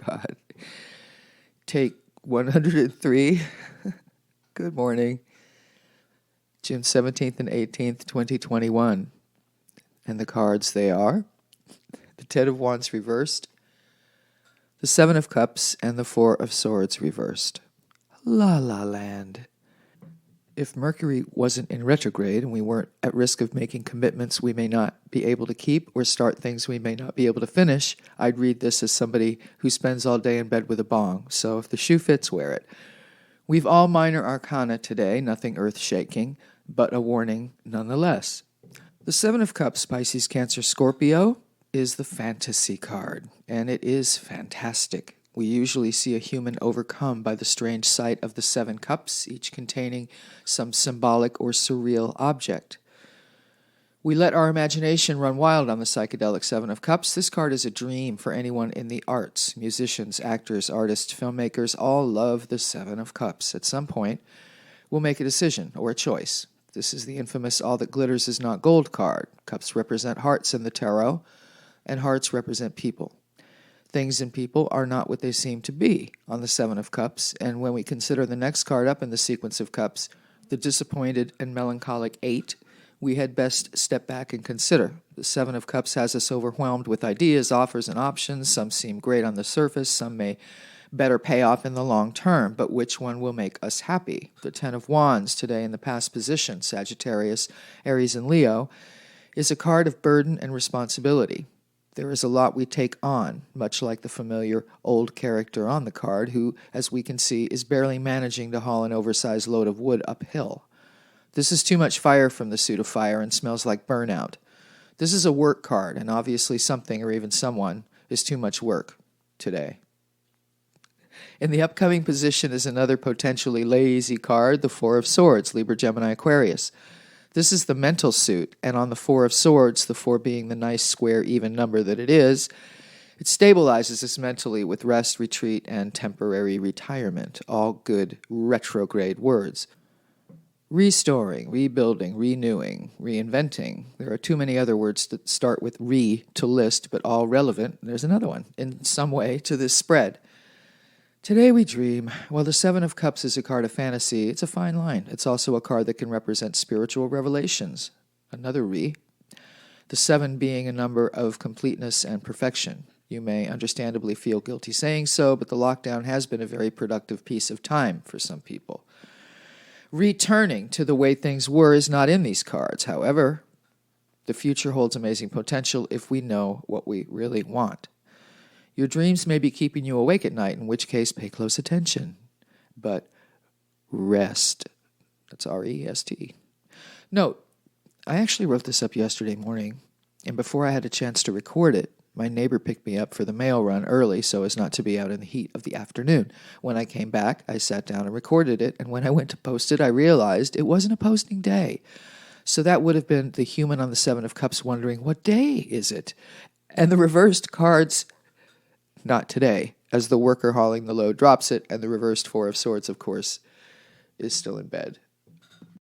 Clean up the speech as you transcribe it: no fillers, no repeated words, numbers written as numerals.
God. Take 103. Good morning. June 17th and 18th, 2021. And the cards, they are the Ten of Wands reversed, the Seven of Cups, and the Four of Swords reversed. LaLa Land. If Mercury wasn't in retrograde and we weren't at risk of making commitments we may not be able to keep or start things we may not be able to finish, I'd read this as somebody who spends all day in bed with a bong. So if the shoe fits, wear it. We've all minor arcana today, nothing earth-shaking, but a warning nonetheless. The Seven of Cups, Pisces, Cancer, Scorpio, is the fantasy card, and it is fantastic. We usually see a human overcome by the strange sight of the seven cups, each containing some symbolic or surreal object. We let our imagination run wild on the psychedelic Seven of Cups. This card is a dream for anyone in the arts. Musicians, actors, artists, filmmakers all love the Seven of Cups. At some point, we'll make a decision or a choice. This is the infamous all that glitters is not gold card. Cups represent hearts in the tarot, and hearts represent people. Things and people are not what they seem to be on the Seven of Cups, and when we consider the next card up in the sequence of cups, the disappointed and melancholic Eight, we had best step back and consider. The Seven of Cups has us overwhelmed with ideas, offers, and options. Some seem great on the surface, some may better pay off in the long term, but which one will make us happy? The Ten of Wands, today in the past position, Sagittarius, Aries, and Leo, is a card of burden and responsibility. There is a lot we take on, much like the familiar old character on the card, who, as we can see, is barely managing to haul an oversized load of wood uphill. This is too much fire from the suit of fire and smells like burnout. This is a work card, and obviously something or even someone is too much work today. In the upcoming position is another potentially lazy card, the Four of Swords, Libra, Gemini, Aquarius. This is the mental suit, and on the Four of Swords, the four being the nice, square, even number that it is, it stabilizes us mentally with rest, retreat, and temporary retirement, all good retrograde words. Restoring, rebuilding, renewing, reinventing. There are too many other words that start with re to list, but all relevant. There's another one, in some way, to this spread. Today we dream. While the Seven of Cups is a card of fantasy, it's a fine line. It's also a card that can represent spiritual revelations. Another re. The seven being a number of completeness and perfection. You may understandably feel guilty saying so, but the lockdown has been a very productive piece of time for some people. Returning to the way things were is not in these cards. However, the future holds amazing potential if we know what we really want. Your dreams may be keeping you awake at night, in which case pay close attention. But rest. That's R-E-S-T. Note, I actually wrote this up yesterday morning, and before I had a chance to record it, my neighbor picked me up for the mail run early so as not to be out in the heat of the afternoon. When I came back, I sat down and recorded it, and when I went to post it, I realized it wasn't a posting day. So that would have been the human on the Seven of Cups wondering, what day is it? And the reversed cards, not today, as the worker hauling the load drops it, and the reversed Four of Swords, of course, is still in bed.